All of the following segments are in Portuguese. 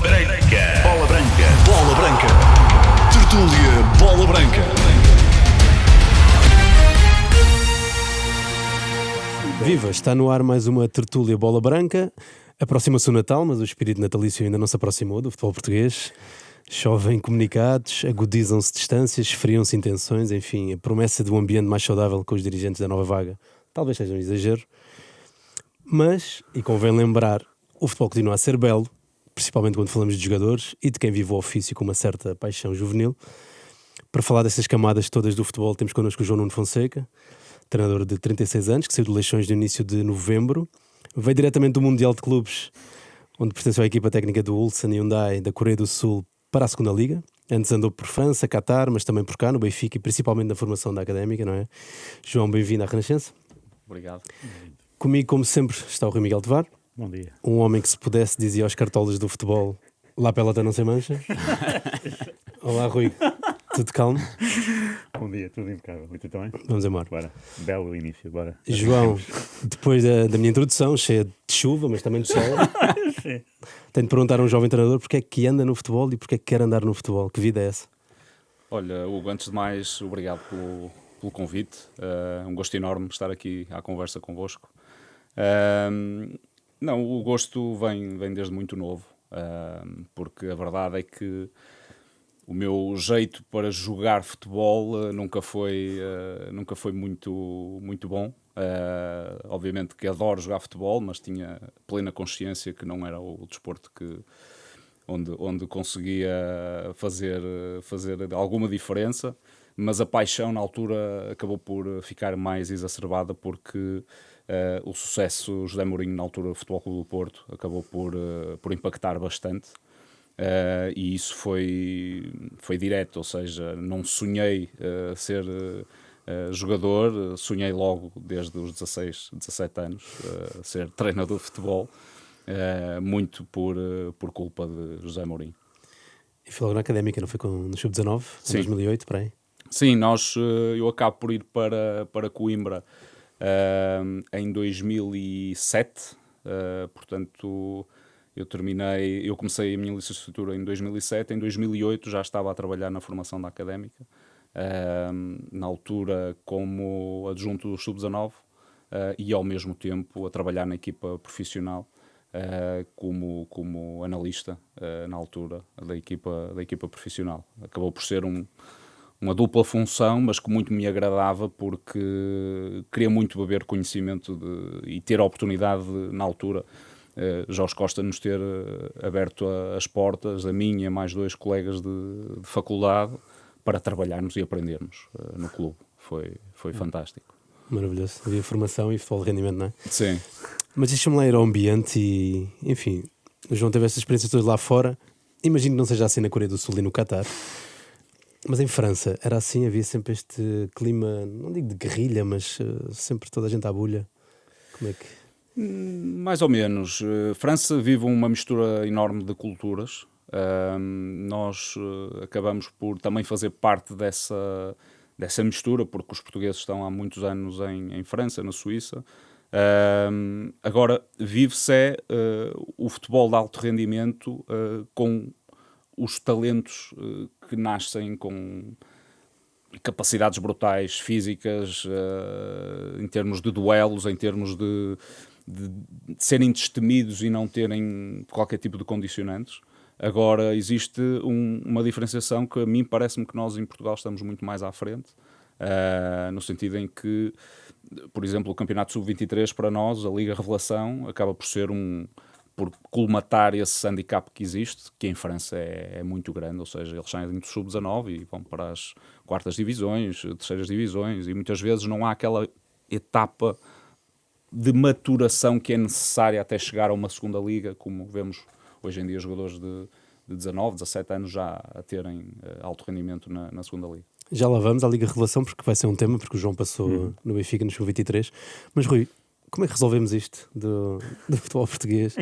Branca. Bola Branca. Bola Branca. Tertúlia Bola Branca. Viva, está no ar mais uma tertúlia Bola Branca. Aproxima-se o Natal, mas o espírito natalício ainda não se aproximou do futebol português. Chovem comunicados, agudizam-se distâncias, esfriam-se intenções, enfim, a promessa de um ambiente mais saudável com os dirigentes da nova vaga talvez seja um exagero. Mas, e convém lembrar, o futebol continua a ser belo, principalmente quando falamos de jogadores e de quem vive o ofício com uma certa paixão juvenil. Para falar dessas camadas todas do futebol, temos connosco o João Nuno Fonseca, treinador de 36 anos, que saiu de Leixões no início de novembro. Veio diretamente do Mundial de Clubes, onde pertenceu à equipa técnica do Ulsan Hyundai da Coreia do Sul para a segunda Liga. Antes andou por França, Qatar, mas também por cá, no Benfica e principalmente na formação da Académica, não é? João, bem-vindo à Renascença. Obrigado. Comigo, como sempre, está o Rui Miguel Tovar. Bom dia. Um homem que, se pudesse, dizia aos cartolas do futebol: lá pelota não se mancha. Olá, Rui. Tudo calmo? Bom dia, tudo impecável. E tu também? Vamos embora. Bora. Belo início, bora. João, depois da minha introdução, cheia de chuva, mas também de sol, tenho de perguntar a um jovem treinador porque é que anda no futebol e porque é que quer andar no futebol. Que vida é essa? Olha, Hugo, antes de mais, obrigado pelo convite. É um gosto enorme estar aqui à conversa convosco. Não, o gosto vem desde muito novo, porque a verdade é que o meu jeito para jogar futebol nunca foi muito bom. Obviamente que adoro jogar futebol, mas tinha plena consciência que não era o desporto onde conseguia fazer alguma diferença, mas a paixão na altura acabou por ficar mais exacerbada porque o sucesso José Mourinho na altura do Futebol Clube do Porto acabou por impactar bastante. E isso foi direto, ou seja, não sonhei ser jogador, sonhei logo desde os 16, 17 anos ser treinador de futebol, muito por culpa de José Mourinho. E foi logo na Académica, não foi no Sub-19, em 2008, por aí? Sim, eu acabo por ir para Coimbra em 2007, portanto eu comecei a minha licenciatura em 2007, em 2008 já estava a trabalhar na formação da Académica, na altura como adjunto do Sub-19 e ao mesmo tempo a trabalhar na equipa profissional como analista na altura da equipa profissional. Acabou por ser uma dupla função, mas que muito me agradava porque queria muito beber conhecimento e ter a oportunidade na altura Jorge Costa nos ter aberto as portas, a mim e a mais dois colegas de faculdade, para trabalharmos e aprendermos no clube. Foi fantástico. Maravilhoso. Havia formação e futebol de rendimento, não é? Sim. Mas deixa-me lá ir ao ambiente e, enfim, o João teve estas experiências todas lá fora. Imagino que não seja assim na Coreia do Sul e no Qatar. Mas em França era assim, havia sempre este clima, não digo de guerrilha, mas sempre toda a gente à bulha. Como é que... Mais ou menos. França vive uma mistura enorme de culturas. Nós acabamos por também fazer parte dessa mistura, porque os portugueses estão há muitos anos em França, na Suíça. Agora, vive-se o futebol de alto rendimento com os talentos que nascem com capacidades brutais, físicas, em termos de duelos, em termos de serem destemidos e não terem qualquer tipo de condicionantes. Agora, existe uma diferenciação que a mim parece-me que nós em Portugal estamos muito mais à frente, no sentido em que, por exemplo, o Campeonato Sub-23 para nós, a Liga Revelação, acaba por ser por colmatar esse handicap que existe, que em França é muito grande, ou seja, eles saem do Sub-19 e vão para as quartas divisões, terceiras divisões, e muitas vezes não há aquela etapa de maturação que é necessária até chegar a uma segunda liga, como vemos hoje em dia jogadores de 19, 17 anos já a terem alto rendimento na segunda liga. Já lá vamos à Liga Revelação, porque vai ser um tema, porque o João passou no Benfica no Sub-23. Mas Rui, como é que resolvemos isto do futebol português?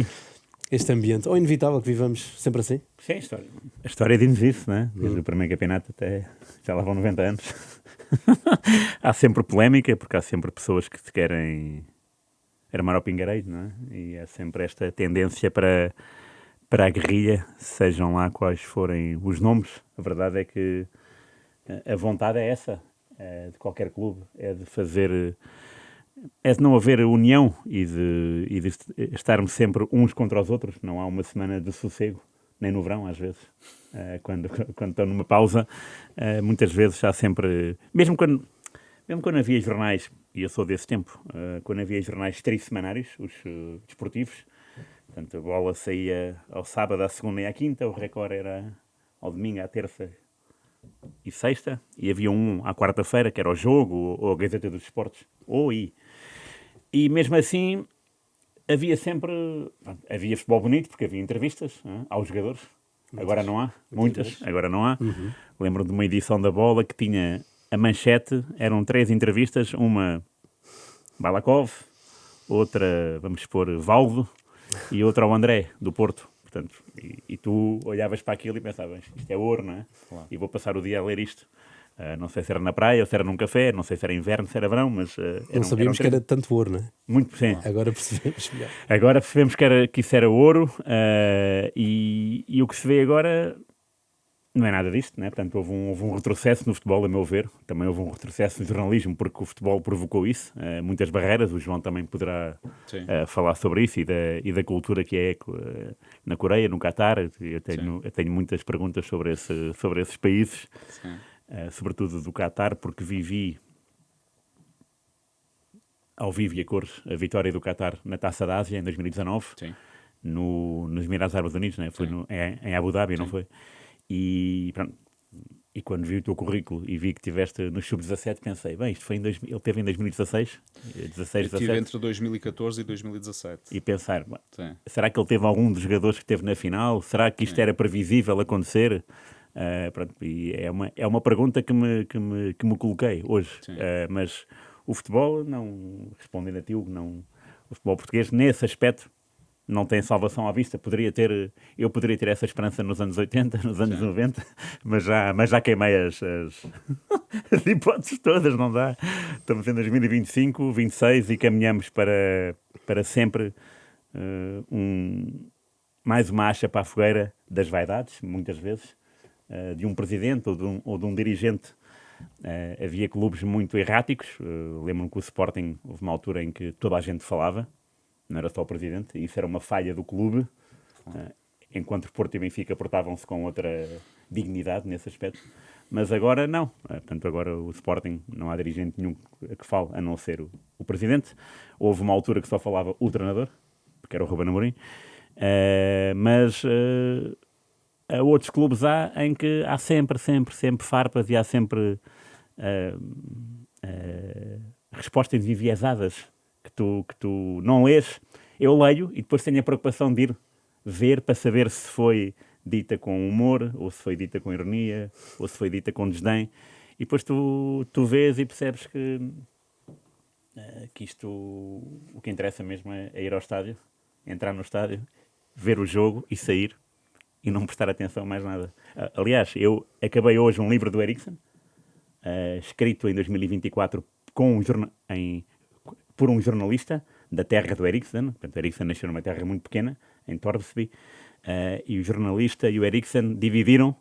Este ambiente, ou inevitável que vivamos sempre assim? Sim, a história diz isso, não é? Desde o primeiro campeonato até já lá vão 90 anos. Há sempre polémica, porque há sempre pessoas que se querem armar ao pingareiro, não é? E há sempre esta tendência para para a guerrilha, sejam lá quais forem os nomes. A verdade é que a vontade é essa, de qualquer clube, é de fazer, é de não haver união e de estarmos sempre uns contra os outros. Não há uma semana de sossego, nem no verão às vezes. Quando estão numa pausa, muitas vezes há sempre, mesmo quando havia jornais, e eu sou desse tempo, quando havia jornais trissemannários, os desportivos, portanto a bola saía ao sábado, à segunda e à quinta, o Record era ao domingo, à terça e sexta, e havia um à quarta-feira, que era o Jogo, ou a Gazeta dos Desportos, e mesmo assim havia sempre, havia futebol bonito, porque havia entrevistas aos jogadores. Agora não há, muitas, agora não há. Lembro de uma edição da Bola que tinha a manchete, eram 3 entrevistas, uma Balakov, outra, vamos pôr, Valdo, e outra ao André, do Porto. Portanto, e tu olhavas para aquilo e pensavas, isto é ouro, não é? Claro. E vou passar o dia a ler isto. Não sei se era na praia ou se era num café, não sei se era inverno, se era verão, mas... Não sabíamos que era tanto ouro, não é? Muito, sim. Agora percebemos melhor. Agora percebemos que isso era ouro, e o que se vê agora não é nada disto, né? Portanto, houve um retrocesso no futebol, a meu ver. Também houve um retrocesso no jornalismo, porque o futebol provocou isso. Muitas barreiras, o João também poderá falar sobre isso e da cultura que é na Coreia, no Catar. Eu tenho muitas perguntas sobre esses países, sobretudo do Catar, porque vivi ao vivo e a cores a vitória do Catar na Taça da Ásia em 2019, nos Emirados Árabes Unidos, né? Foi em Abu Dhabi, não foi? E quando vi o teu currículo e vi que estiveste no Sub-17, pensei, bem, isto foi ele teve em 2016, 16, 17. Estive entre 2014 e 2017. E pensar, será que ele teve algum dos jogadores que esteve na final? Será que isto era previsível acontecer? E é uma pergunta que me coloquei hoje. Mas o futebol, não respondendo a ti, não, o futebol português, nesse aspecto, não tem salvação à vista. Eu poderia ter essa esperança nos anos 80, nos anos 90, mas já queimei as hipóteses todas, não dá. Estamos em 2025, 26 e caminhamos para sempre mais uma acha para a fogueira das vaidades, muitas vezes, de um presidente ou de um dirigente. Havia clubes muito erráticos. Lembro-me que o Sporting houve uma altura em que toda a gente falava, não era só o presidente, e isso era uma falha do clube, enquanto o Porto e Benfica portavam-se com outra dignidade nesse aspecto. Mas agora não. Portanto, agora o Sporting não há dirigente nenhum que fale, a não ser o presidente. Houve uma altura que só falava o treinador, porque era o Ruben Amorim, mas outros clubes em que há sempre farpas e há sempre respostas enviesadas que tu não lês. Eu leio e depois tenho a preocupação de ir ver para saber se foi dita com humor, ou se foi dita com ironia, ou se foi dita com desdém. E depois tu vês e percebes que isto, o que interessa mesmo é ir ao estádio, entrar no estádio, ver o jogo e sair e não prestar atenção a mais nada. Aliás, eu acabei hoje um livro do Eriksen, escrito em 2024 por um jornalista da terra do Eriksen. Portanto, o Eriksen nasceu numa terra muito pequena, em Torsby, e o jornalista e o Eriksen dividiram,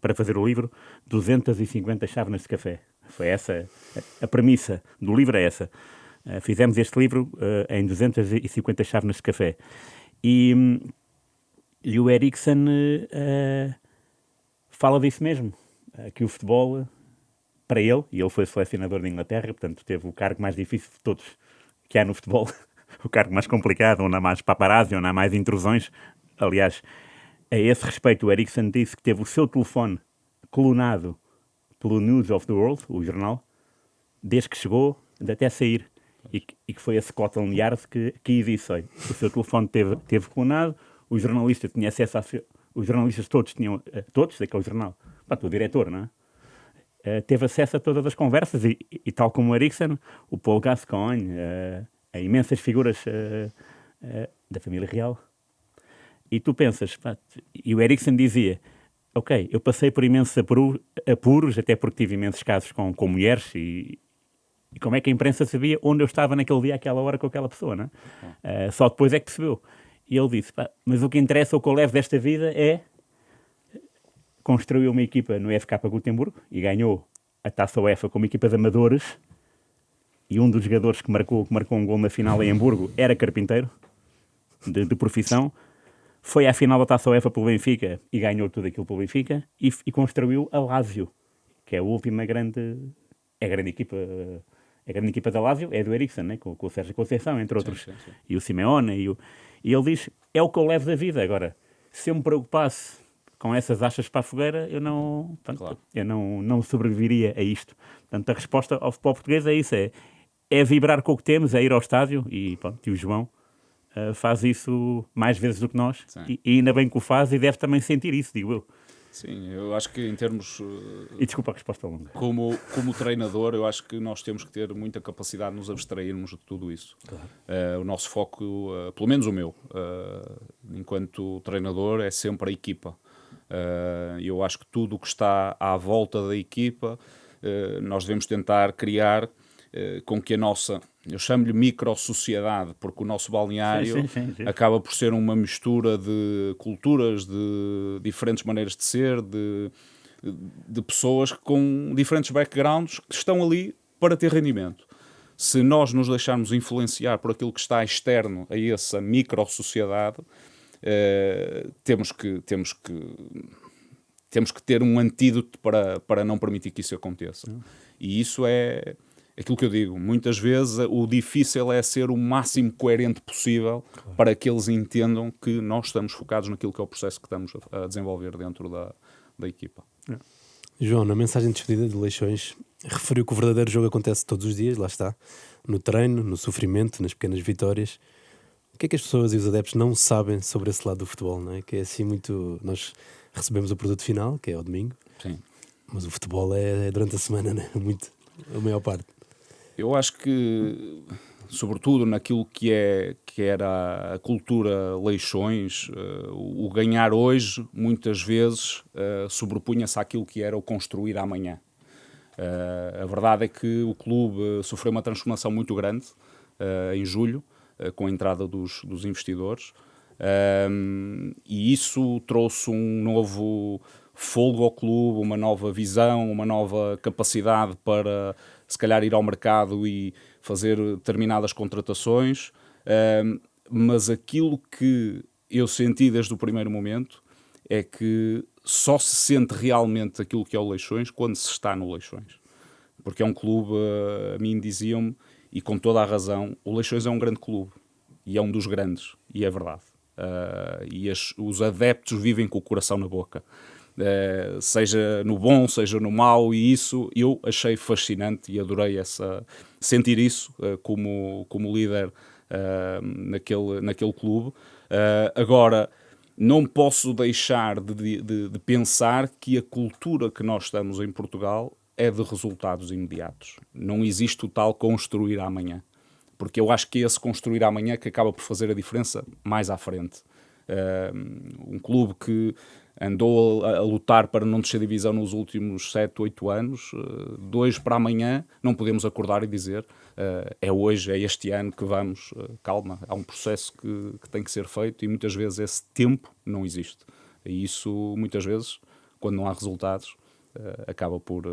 para fazer o livro, 250 chávenas de café. Foi essa a premissa do livro, é essa. Fizemos este livro em 250 chávenas de café. E o Eriksen fala disso mesmo, que o futebol, para ele, e ele foi selecionador da Inglaterra, portanto teve o cargo mais difícil de todos que há no futebol, o cargo mais complicado, onde há mais paparazzi, onde há mais intrusões. Aliás, a esse respeito, o Eriksen disse que teve o seu telefone clonado pelo News of the World, o jornal, desde que chegou até sair. E que foi a Scotland Yard que disse, olha, o seu telefone teve clonado, o jornalista tinha acesso os jornalistas todos tinham, todos daquele jornal, o diretor, não é? Teve acesso a todas as conversas e tal como o Eriksen, o Paul Gascoigne, a imensas figuras da família real. E tu pensas, e o Eriksen dizia, ok, eu passei por imensos apuros, até porque tive imensos casos com mulheres e como é que a imprensa sabia onde eu estava naquele dia, àquela hora, com aquela pessoa, não é? Só depois é que percebeu. E ele disse, pá, mas o que interessa, o que eu levo desta vida é construir uma equipa no FK Gotemburgo e ganhou a Taça UEFA como equipa de amadores e um dos jogadores que marcou um gol na final em Hamburgo era carpinteiro, de profissão. Foi à final da Taça UEFA pelo Benfica e ganhou tudo aquilo pelo Benfica e construiu a Lazio, que é a última grande equipa. A grande equipa da Lazio é do Eriksen, né? com o Sérgio Conceição, entre outros. Sim. E o Simeone. E ele diz, é o que eu levo da vida. Agora, se eu me preocupasse com essas achas para a fogueira, eu não sobreviveria a isto. Portanto, a resposta ao futebol português é isso, é vibrar com o que temos, é ir ao estádio, e o João faz isso mais vezes do que nós, e ainda bem que o faz, e deve também sentir isso, digo eu. Sim, eu acho que em termos... E desculpa a resposta longa. Como treinador, eu acho que nós temos que ter muita capacidade de nos abstrairmos de tudo isso. Claro. O nosso foco, pelo menos o meu, enquanto treinador, é sempre a equipa. Eu acho que tudo o que está à volta da equipa, nós devemos tentar criar com que a nossa, eu chamo-lhe micro-sociedade, porque o nosso balneário sim. acaba por ser uma mistura de culturas, de diferentes maneiras de ser, de pessoas com diferentes backgrounds que estão ali para ter rendimento. Se nós nos deixarmos influenciar por aquilo que está externo a essa micro-sociedade, temos que ter um antídoto para não permitir que isso aconteça. E isso é aquilo que eu digo. Muitas vezes o difícil é ser o máximo coerente possível, claro, para que eles entendam que nós estamos focados naquilo que é o processo que estamos a desenvolver dentro da equipa. João, na mensagem de despedida de Leixões, referiu que o verdadeiro jogo acontece todos os dias, lá está, no treino, no sofrimento, nas pequenas vitórias. O que é que as pessoas e os adeptos não sabem sobre esse lado do futebol, não é? Que é assim muito... Nós recebemos o produto final, que é ao domingo. Sim. Mas o futebol é durante a semana, né? Muito, a maior parte. Eu acho que, sobretudo naquilo que era a cultura Leixões, o ganhar hoje, muitas vezes, sobrepunha-se àquilo que era o construir amanhã. A verdade é que o clube sofreu uma transformação muito grande em julho, com a entrada dos investidores, e isso trouxe um novo fogo ao clube, uma nova visão, uma nova capacidade para, se calhar, ir ao mercado e fazer determinadas contratações, mas aquilo que eu senti desde o primeiro momento é que só se sente realmente aquilo que é o Leixões quando se está no Leixões. Porque é um clube, a mim diziam-me, e com toda a razão, o Leixões é um grande clube, e é um dos grandes, e é verdade. E os adeptos vivem com o coração na boca. Seja no bom, seja no mau, e isso eu achei fascinante e adorei sentir isso como líder naquele clube. Agora, não posso deixar de pensar que a cultura que nós estamos em Portugal é de resultados imediatos. Não existe o tal construir amanhã, porque eu acho que é esse construir amanhã que acaba por fazer a diferença mais à frente. Um clube que andou a lutar para não descer divisão nos últimos 7, 8 anos, de hoje para amanhã não podemos acordar e dizer é hoje, é este ano que vamos, calma, há um processo que tem que ser feito, e muitas vezes esse tempo não existe. E isso, muitas vezes, quando não há resultados, acaba por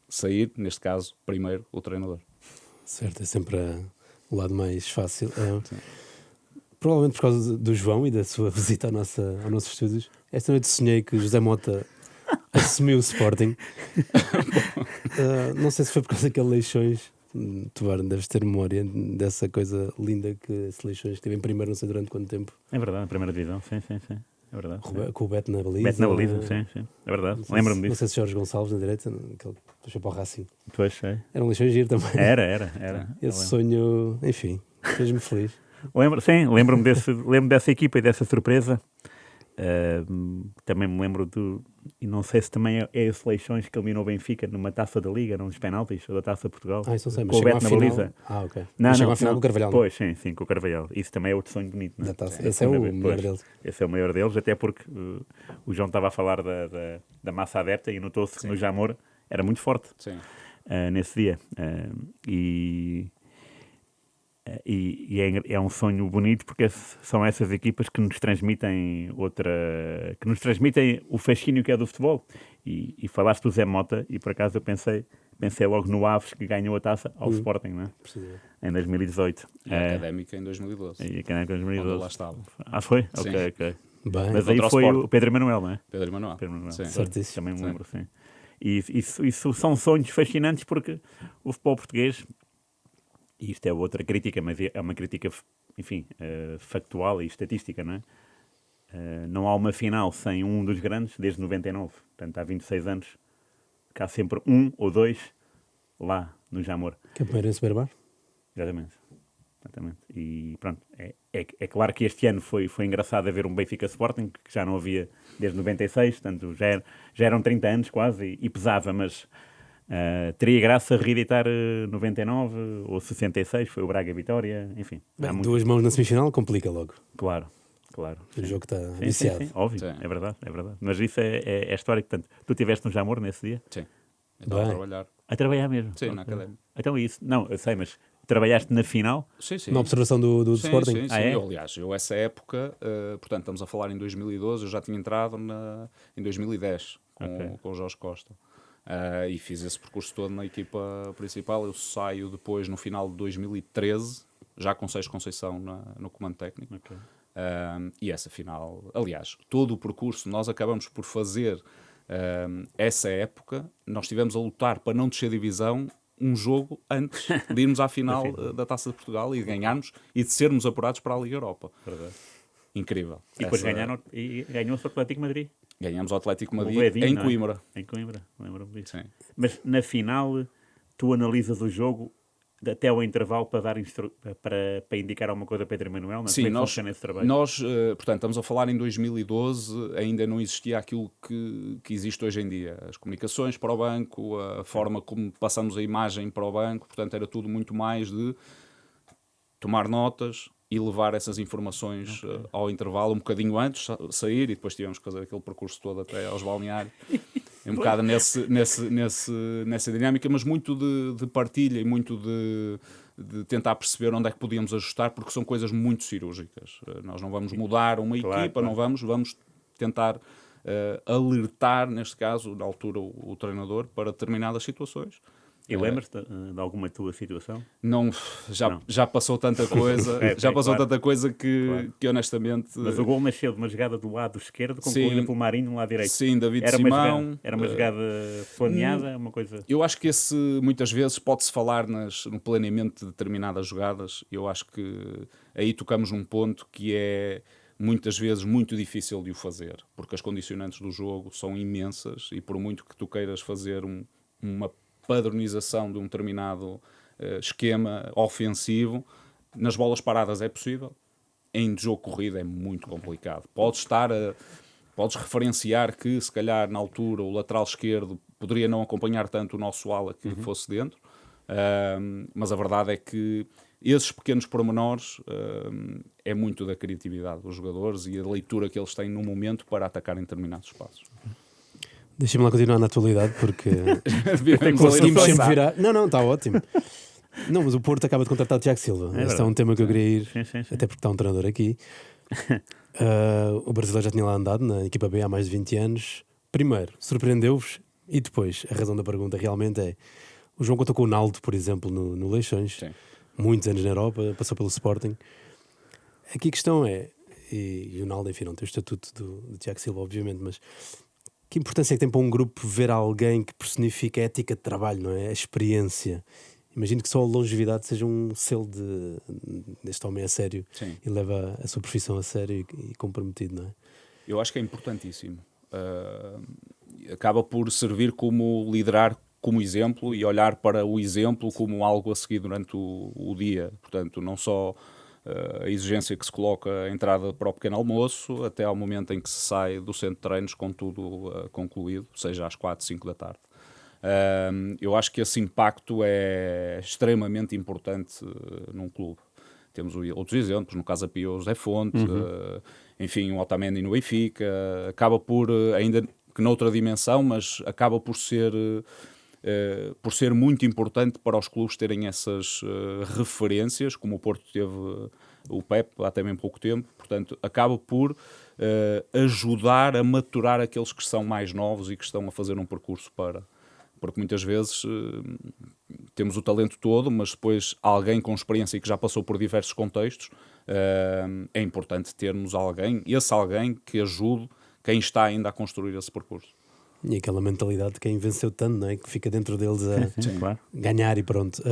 sair, neste caso, primeiro o treinador. Certo, é sempre o lado mais fácil. Provavelmente por causa do João e da sua visita aos nossos estúdios. Esta noite sonhei que José Mota assumiu o Sporting. Não sei se foi por causa daquele Leixões. Tu, Arne, deves ter memória dessa coisa linda que esse Leixões esteve em primeiro, não sei durante quanto tempo. É verdade, na primeira divisão, sim. É verdade. Com o Beto na baliza. Beto na baliza, sim. É verdade, lembro-me disso. Não sei se Jorge Gonçalves na direita, que puxou para o Racing. Pois sei. Era um Leixões giro também. Era. Esse sonho, enfim, fez-me feliz. Lembro-me dessa equipa e dessa surpresa. Também me lembro e não sei se também é esse Leixões que eliminou o Benfica numa taça da Liga, nos penaltis, ou da Taça de Portugal. Isso não sei, mas com o Beto na baliza. Ok. Não, chegou à final com o Carvalhal. Pois, sim, com o Carvalhal. Isso também é outro sonho bonito, não é? Da taça. Esse é o melhor deles. Esse é o maior deles, até porque o João estava a falar da massa adepta e notou-se que no Jamor era muito forte nesse dia. É um sonho bonito porque são essas equipas que nos transmitem que nos transmitem o fascínio que é do futebol. E falaste do Zé Mota e por acaso eu pensei logo no Aves que ganhou a taça ao Sporting, não é? Em 2018. E a Académica em 2012. E a Académica em Onde 2012. lá estava. Foi? Sim. Ok. Bem, Mas aí Contra o foi Sporting. o Pedro Emanuel, não é? Pedro Emanuel. Sim. certíssimo. Também me lembro, sim. E isso são sonhos fascinantes porque o futebol português, e isto é outra crítica, mas é uma crítica, enfim, factual e estatística, não é? Não há uma final sem um dos grandes desde 99. Portanto, há 26 anos que há sempre um ou dois lá no Jamor. Campeões Berbar? Exatamente. E pronto, é claro que este ano foi engraçado haver um Benfica Sporting, que já não havia desde 96, portanto já eram 30 anos quase e pesava, mas teria graça reeditar 99 ou 66, foi o Braga Vitória, enfim. Bem, duas mãos na semifinal complica logo. Claro. O jogo está Sim, viciado. sim, óbvio, Sim. é verdade. Mas isso é a história que, portanto, tu estiveste no Jamor nesse dia? Sim. Eu estava a Bem. trabalhar. A trabalhar mesmo? Sim, Ok. na Académica. Então isso, não, eu sei, mas trabalhaste na final? Sim. Na observação do Sim, Sporting? sim. É? Aliás, eu essa época, portanto, estamos a falar em 2012, eu já tinha entrado em 2010 com o Jorge Costa. E fiz esse percurso todo na equipa principal. Eu saio depois, no final de 2013, já com Seixas Conceição no comando técnico. Ok. E essa final, aliás, todo o percurso, nós acabamos por fazer essa época, nós estivemos a lutar para não descer divisão um jogo antes de irmos à final da Taça de Portugal e de ganharmos e de sermos apurados para a Liga Europa. Verdade. Incrível. E depois ganhou-se o Atlético Madrid. Ganhamos o Atlético O Madrid Edinho, em não é? Coimbra. Em Coimbra, lembro-me disso. Sim. Mas na final, tu analisas o jogo até ao intervalo para dar para indicar alguma coisa a Pedro Emanuel? Não? Sim, Como é que funciona esse trabalho? portanto, estamos a falar em 2012, ainda não existia aquilo que existe hoje em dia. As comunicações para o banco, a forma como passamos a imagem para o banco, portanto, era tudo muito mais de tomar notas e levar essas informações ao intervalo, um bocadinho antes, sair, e depois tivemos que fazer aquele percurso todo até aos balneários. É um bocado nessa dinâmica, mas muito de partilha e muito de tentar perceber onde é que podíamos ajustar, porque são coisas muito cirúrgicas. Nós não vamos mudar uma equipa, não vamos tentar alertar, neste caso, na altura, o treinador para determinadas situações. E lembras-te de alguma tua situação? Não, já passou tanta coisa, tanta coisa que honestamente... Mas o gol nasceu de uma jogada do lado esquerdo, concluída pelo Marinho no lado direito. Sim, David Era Simão. Era uma jogada planeada, uma coisa... Eu acho que muitas vezes pode-se falar no planeamento de determinadas jogadas. Eu acho que aí tocamos num ponto que é muitas vezes muito difícil de o fazer, porque as condicionantes do jogo são imensas e por muito que tu queiras fazer uma padronização de um determinado esquema ofensivo, nas bolas paradas é possível, em jogo corrido é muito complicado. Podes referenciar que se calhar na altura o lateral esquerdo poderia não acompanhar tanto o nosso ala que fosse dentro, mas a verdade é que esses pequenos pormenores é muito da criatividade dos jogadores e a leitura que eles têm no momento para atacar em determinados espaços. Deixa-me lá continuar na atualidade porque Vivemos conseguimos ali no sempre passado. virar. Não, está ótimo. Não, mas o Porto acaba de contratar o Tiago Silva. Este é verdade. um tema que eu queria ir, Sim. até porque está um treinador aqui. O brasileiro já tinha lá andado na equipa B há mais de 20 anos. Primeiro, surpreendeu-vos? E depois, a razão da pergunta realmente é: o João contou com o Naldo, por exemplo, no Leixões, Sim. muitos anos na Europa, passou pelo Sporting. Aqui a questão é, e o Naldo, enfim, não tem o estatuto do Tiago Silva, obviamente, mas que importância é que tem para um grupo ver alguém que personifica a ética de trabalho, não é? A experiência. Imagino que só a longevidade seja um selo deste homem a sério. Sim. E leva a sua profissão a sério e comprometido, não é? Eu acho que é importantíssimo. Acaba por servir como liderar como exemplo e olhar para o exemplo como algo a seguir durante o dia. Portanto, não só a exigência que se coloca a entrada para o pequeno almoço até ao momento em que se sai do centro de treinos com tudo concluído, seja às 4, 5 da tarde. Eu acho que esse impacto é extremamente importante num clube. Temos outros exemplos, no Casa Pia, o José Fonte, enfim, o Otamendi no Benfica, acaba por, ainda que noutra dimensão, mas acaba por ser por ser muito importante para os clubes terem essas referências, como o Porto teve o Pep há também pouco tempo, portanto acaba por ajudar a maturar aqueles que são mais novos e que estão a fazer um percurso porque muitas vezes temos o talento todo, mas depois alguém com experiência e que já passou por diversos contextos, é importante termos alguém que ajude quem está ainda a construir esse percurso. E aquela mentalidade de quem venceu tanto, não é? Que fica dentro deles a Sim, claro. ganhar e pronto.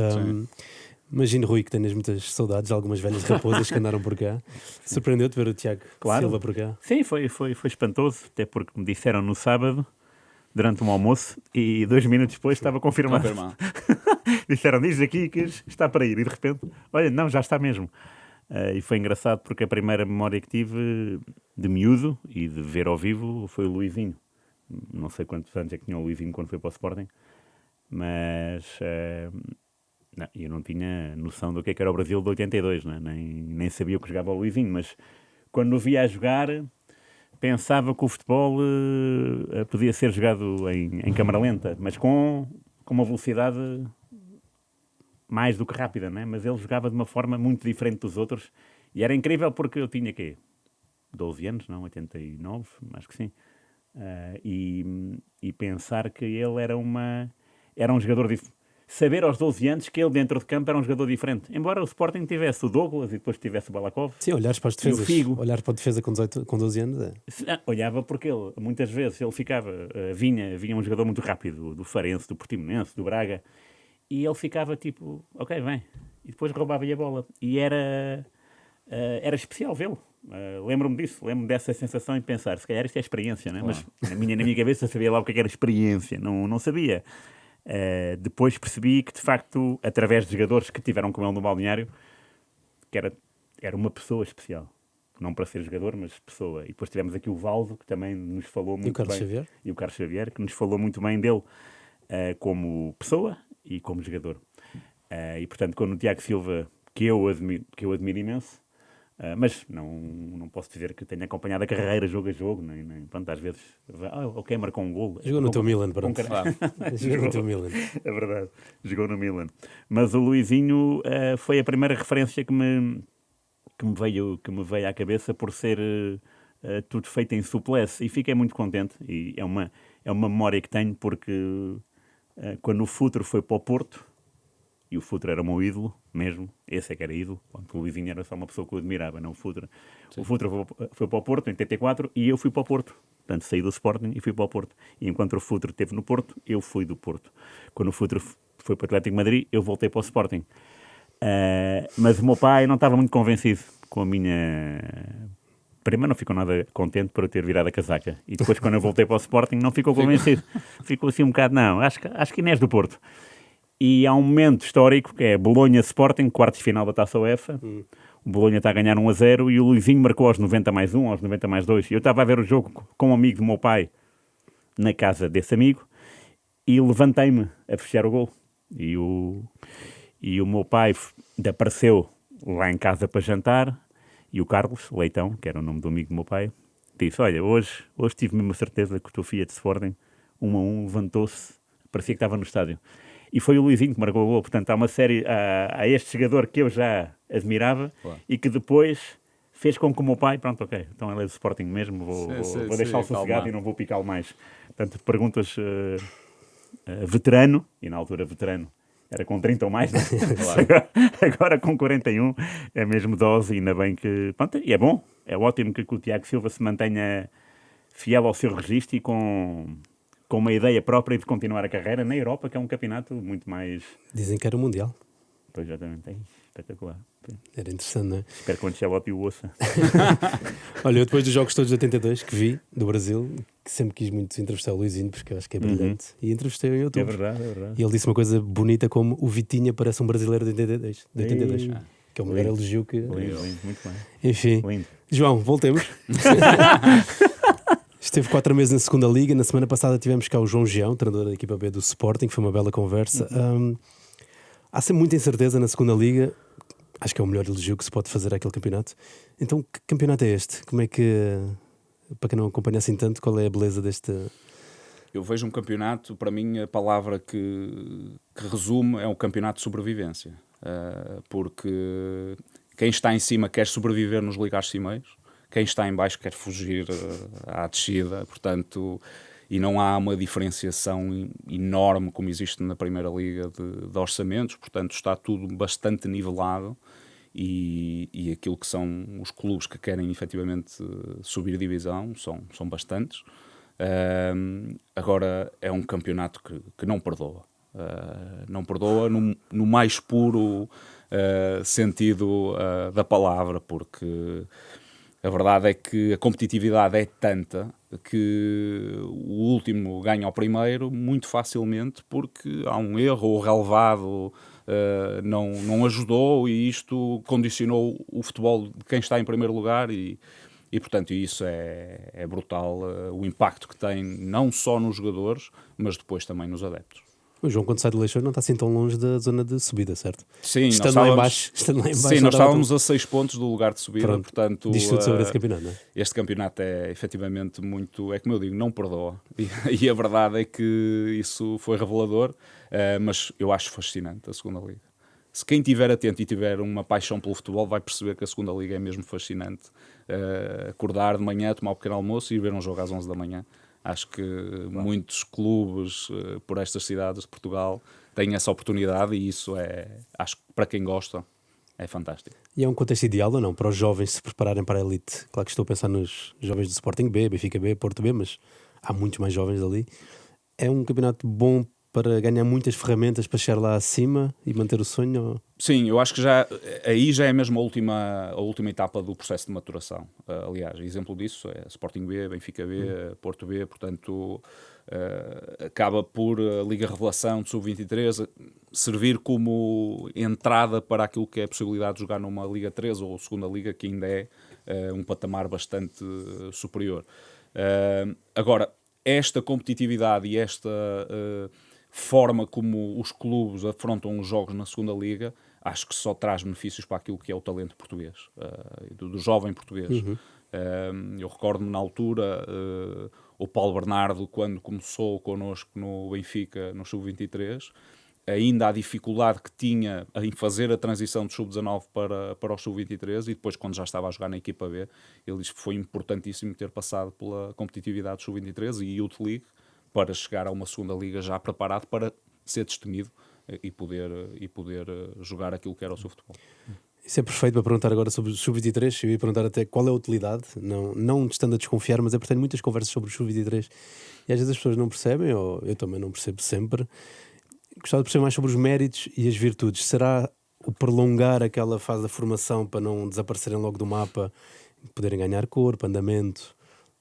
Imagino, Rui, que tenhas muitas saudades de algumas velhas raposas que andaram por cá. Surpreendeu-te ver o Tiago Silva por cá? Sim, foi espantoso, até porque me disseram no sábado, durante um almoço, e 2 minutos depois estava confirmado. Disseram, diz aqui que está para ir, e de repente, olha, não, já está mesmo. E foi engraçado porque a primeira memória que tive de miúdo e de ver ao vivo foi o Luizinho. Não sei quantos anos é que tinha o Luizinho quando foi para o Sporting, mas eu não tinha noção do que era o Brasil de 82, né? Nem sabia o que jogava o Luizinho, mas quando o via a jogar pensava que o futebol podia ser jogado em câmara lenta, mas com uma velocidade mais do que rápida, né? Mas ele jogava de uma forma muito diferente dos outros e era incrível porque eu tinha, 12 anos, não? 89, acho que sim. E pensar que ele era um jogador diferente. Saber aos 12 anos que ele dentro de campo era um jogador diferente. Embora o Sporting tivesse o Douglas e depois tivesse o Balakov. Sim, olhares para as defesas. E o Figo. Olhar para a defesa com 12 anos. Olhava porque ele, muitas vezes, ele ficava... vinha um jogador muito rápido, do Farense, do Portimonense, do Braga. E ele ficava tipo, ok, vem. E depois roubava-lhe a bola. E era especial vê-lo. Lembro-me disso, lembro-me dessa sensação e pensar, se calhar isto é experiência, né? Mas na minha cabeça sabia lá o que era experiência, não sabia. Depois percebi que, de facto, através de jogadores que tiveram com ele no balneário, que era uma pessoa especial. Não para ser jogador, mas pessoa. E depois tivemos aqui o Valdo, que também nos falou muito bem. E o Carlos Xavier, que nos falou muito bem dele como pessoa e como jogador. E, portanto, quando o Tiago Silva, que eu admiro imenso, mas não posso dizer que tenha acompanhado a carreira jogo a jogo, nem pronto, às vezes ok, marcou um gol. Jogou no teu Milan, pronto. Jogou no teu Milan. É verdade, jogou no Milan. Mas o Luizinho foi a primeira referência que me veio à cabeça por ser tudo feito em suplesse, e fiquei muito contente, e é uma memória que tenho porque quando o Futro foi para o Porto, e o Futre era o meu ídolo, mesmo. Esse é que era ídolo. O Luizinho era só uma pessoa que eu admirava, não o Futre. Sim. O Futre foi para o Porto em 84 e eu fui para o Porto. Portanto, saí do Sporting e fui para o Porto. E enquanto o Futre esteve no Porto, eu fui do Porto. Quando o Futre foi para o Atlético de Madrid, eu voltei para o Sporting. Mas o meu pai não estava muito convencido com a minha... Primeiro não ficou nada contente por eu ter virado a casaca. E depois, quando eu voltei para o Sporting, não ficou convencido. Ficou assim um bocado, não, acho que Inés do Porto. E há um momento histórico que é Bolonha-Sporting, quartos de final da Taça UEFA. O Bolonha está a ganhar 1-0 e o Luizinho marcou aos 90+1, aos 90+2. Eu estava a ver o jogo com um amigo do meu pai na casa desse amigo e levantei-me a fechar o gol. E o meu pai apareceu lá em casa para jantar e o Carlos Leitão, que era o nome do amigo do meu pai, disse, olha, hoje tive mesmo a certeza que o teu filho de Sporting, 1-1, levantou-se, parecia que estava no estádio. E foi o Luizinho que marcou o gol. Portanto, há uma série a este jogador que eu já admirava e que depois fez com que o meu pai, pronto, ok, então ele é do Sporting mesmo, vou deixá-lo sossegado e não vou picá-lo mais. Portanto, perguntas veterano, e na altura veterano era com 30 ou mais, né? Claro. Agora com 41 é mesmo dose, e ainda bem que... Pronto, e é bom, é ótimo que o Tiago Silva se mantenha fiel ao seu registro e com uma ideia própria de continuar a carreira na Europa, que é um campeonato muito mais... Dizem que era o Mundial. Pois, exatamente, é espetacular. Era interessante, não é? Espero que o Ancelotti o ouça. Olha, eu depois dos jogos todos de 82 que vi, do Brasil, que sempre quis muito entrevistar o Luizinho, porque eu acho que é brilhante, e entrevistei-o em outubro. É verdade. E ele disse uma coisa bonita como o Vitinha parece um brasileiro de 82. Que é o melhor elogio que... Lindo, muito bem. Enfim. Lindo. João, voltemos. Esteve 4 meses na segunda Liga. Na semana passada tivemos cá o João Gião, treinador da equipa B do Sporting, que foi uma bela conversa. Há sempre muita incerteza na segunda Liga. Acho que é o melhor elogio que se pode fazer àquele campeonato. Então, que campeonato é este? Como é que, para quem não acompanha assim tanto, qual é a beleza Eu vejo um campeonato, para mim, a palavra que resume é um campeonato de sobrevivência. Porque quem está em cima quer sobreviver nos lugares cimeiros, quem está em baixo quer fugir à descida, portanto, e não há uma diferenciação enorme como existe na Primeira Liga de orçamentos, portanto está tudo bastante nivelado e aquilo que são os clubes que querem efetivamente subir divisão são bastantes. Agora é um campeonato que não perdoa. Não perdoa no mais puro sentido da palavra, porque a verdade é que a competitividade é tanta que o último ganha ao primeiro muito facilmente porque há um erro ou o relevado não ajudou e isto condicionou o futebol de quem está em primeiro lugar e portanto isso é brutal, o impacto que tem não só nos jogadores, mas depois também nos adeptos. O João, quando sai do Leixões, não está assim tão longe da zona de subida, certo? Sim, estando lá em baixo. Sim, nós estávamos a 6 pontos do lugar de subida. Pronto, portanto, diz tudo sobre esse campeonato, não é? Este campeonato é efetivamente muito, é como eu digo, não perdoa. E a verdade é que isso foi revelador, mas eu acho fascinante a segunda Liga. Se quem estiver atento e tiver uma paixão pelo futebol vai perceber que a segunda Liga é mesmo fascinante. Acordar de manhã, tomar um pequeno almoço e ir ver um jogo às 11 da manhã. Acho que muitos clubes por estas cidades de Portugal têm essa oportunidade e isso acho que para quem gosta, é fantástico. E é um contexto ideal ou não para os jovens se prepararem para a elite? Claro que estou a pensar nos jovens do Sporting B, Benfica B, Porto B, mas há muitos mais jovens ali. É um campeonato bom para ganhar muitas ferramentas para chegar lá acima e manter o sonho? Sim, eu acho que aí já é mesmo a última etapa do processo de maturação. Aliás, exemplo disso é Sporting B, Benfica B, Porto B, portanto acaba por a Liga Revelação de Sub-23 servir como entrada para aquilo que é a possibilidade de jogar numa Liga 3 ou segunda Liga, que ainda é um patamar bastante superior. Agora, esta competitividade e esta forma como os clubes afrontam os jogos na segunda Liga, acho que só traz benefícios para aquilo que é o talento português, do jovem português. Eu recordo-me na altura, o Paulo Bernardo, quando começou connosco no Benfica, no Sub-23, ainda a dificuldade que tinha em fazer a transição do Sub-19 para o Sub-23 e depois quando já estava a jogar na equipa B, ele disse que foi importantíssimo ter passado pela competitividade do Sub-23 e Youth League para chegar a uma segunda liga já preparado para ser destemido e poder jogar aquilo que era o seu futebol. Isso é perfeito para perguntar agora sobre o Sub-23. Eu ia perguntar até qual é a utilidade, não estando a desconfiar, mas tenho muitas conversas sobre o Sub-23 e às vezes as pessoas não percebem, ou eu também não percebo sempre. Gostava de perceber mais sobre os méritos e as virtudes. Será o prolongar aquela fase da formação para não desaparecerem logo do mapa, poderem ganhar corpo, andamento,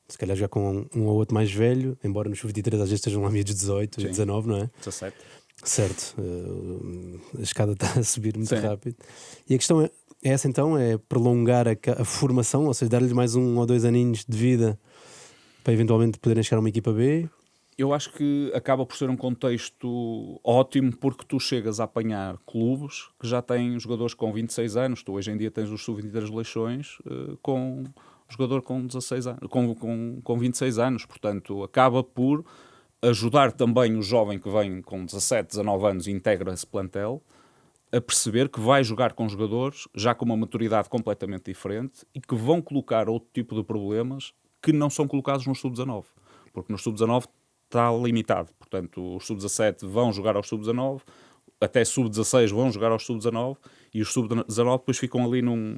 se calhar já com um ou outro mais velho, embora nos Sub-23 às vezes estejam lá miúdos de 18 e 19, não é? 17. Certo, a escada está a subir muito Sim. rápido. E a questão é essa então, é prolongar a formação, ou seja, dar-lhes mais 1 ou 2 aninhos de vida para eventualmente poderem chegar a uma equipa B. Eu acho que acaba por ser um contexto ótimo porque tu chegas a apanhar clubes que já têm jogadores com 26 anos. Tu hoje em dia tens os Sub-23 Leixões com um jogador com 16 anos, com 26 anos. Portanto, acaba por ajudar também o jovem que vem com 17, 19 anos e integra esse plantel a perceber que vai jogar com jogadores já com uma maturidade completamente diferente e que vão colocar outro tipo de problemas que não são colocados no Sub-19. Porque no Sub-19 está limitado. Portanto, os Sub-17 vão jogar aos Sub-19, até Sub-16 vão jogar aos Sub-19 e os Sub-19 depois ficam ali num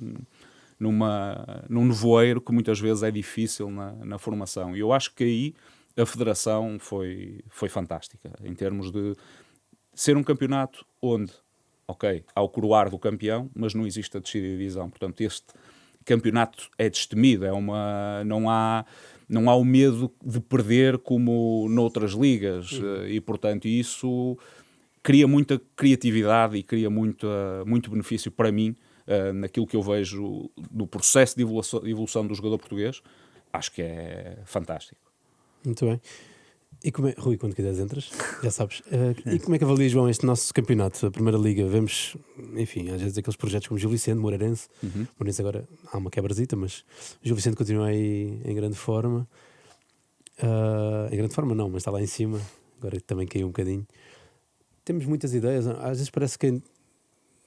nevoeiro que muitas vezes é difícil na formação. E eu acho que aí a Federação foi fantástica, em termos de ser um campeonato onde, ok, há o coroar do campeão, mas não existe a descida de divisão. Portanto, este campeonato é destemido, não há o medo de perder como noutras ligas e, portanto, isso cria muita criatividade e cria muito benefício para mim naquilo que eu vejo do processo de evolução do jogador português. Acho que é fantástico. Muito bem. E Rui, quando quiseres entras, já sabes. E como é que avalias, João, este nosso campeonato, a Primeira Liga? Vemos, enfim, às vezes aqueles projetos como Gil Vicente, Moreirense. Moreirense agora há uma quebrazita, mas Gil Vicente continua aí em grande forma. em grande forma, não, mas está lá em cima. Agora também caiu um bocadinho. Temos muitas ideias. Às vezes parece que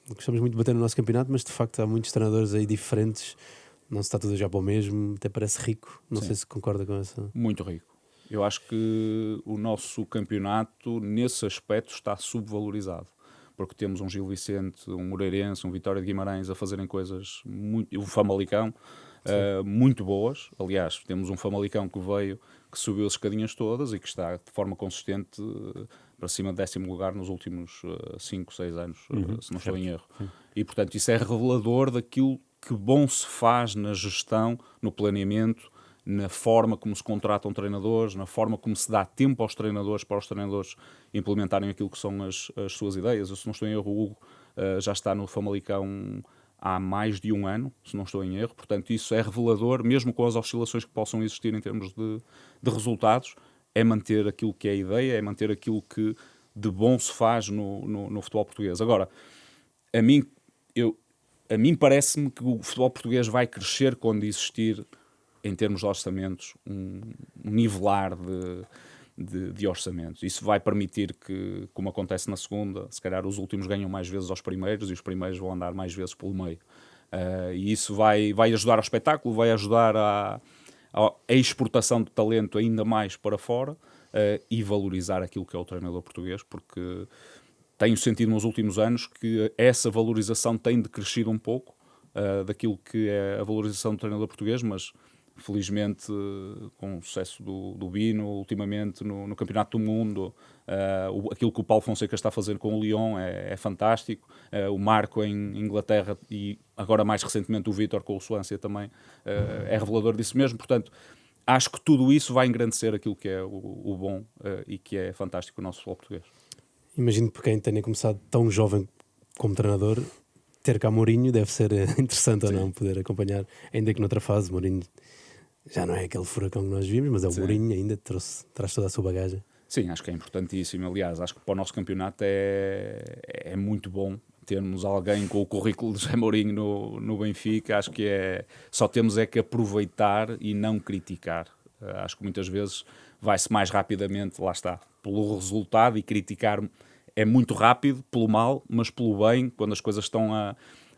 gostamos muito de bater no nosso campeonato, mas de facto há muitos treinadores aí diferentes. Não se está tudo já para o mesmo. Até parece rico. Não sei se concorda com essa. Muito rico. Eu acho que o nosso campeonato, nesse aspecto, está subvalorizado. Porque temos um Gil Vicente, um Moreirense, um Vitória de Guimarães a fazerem coisas, um Famalicão, muito boas. Aliás, temos um Famalicão que veio, que subiu as escadinhas todas e que está de forma consistente para cima de 10º lugar nos últimos 5, 6 anos, se não estou em erro. E, portanto, isso é revelador daquilo que bom se faz na gestão, no planeamento, na forma como se contratam treinadores, na forma como se dá tempo aos treinadores para os treinadores implementarem aquilo que são as suas ideias. Eu, se não estou em erro, o Hugo já está no Famalicão há mais de um ano, se não estou em erro. Portanto, isso é revelador, mesmo com as oscilações que possam existir em termos de resultados, é manter aquilo que é a ideia, é manter aquilo que de bom se faz no futebol português. Agora, a mim parece-me que o futebol português vai crescer quando existir, em termos de orçamentos, um nivelar de orçamentos. Isso vai permitir que, como acontece na segunda, se calhar os últimos ganham mais vezes aos primeiros e os primeiros vão andar mais vezes pelo meio. E isso vai ajudar ao espetáculo, vai ajudar à exportação de talento ainda mais para fora e valorizar aquilo que é o treinador português, porque tenho sentido nos últimos anos que essa valorização tem decrescido um pouco daquilo que é a valorização do treinador português, mas felizmente com o sucesso do Bino ultimamente no Campeonato do Mundo, aquilo que o Paulo Fonseca está a fazer com o Lyon é fantástico, o Marco em Inglaterra e agora mais recentemente o Vítor com o Swansea também é revelador disso mesmo. Portanto, acho que tudo isso vai engrandecer aquilo que é o bom e que é fantástico o nosso futebol português. Imagino que para quem tenha começado tão jovem como treinador, ter cá Mourinho deve ser interessante. Sim. Ou não, poder acompanhar, ainda que noutra fase Mourinho já não é aquele furacão que nós vimos, mas é o Sim. Mourinho ainda, traz toda a sua bagagem. Sim, acho que é importantíssimo. Aliás, acho que para o nosso campeonato é muito bom termos alguém com o currículo de José Mourinho no Benfica. Acho que só temos que aproveitar e não criticar. Acho que muitas vezes vai-se mais rapidamente, lá está, pelo resultado, e criticar é muito rápido, pelo mal, mas pelo bem, quando as coisas estão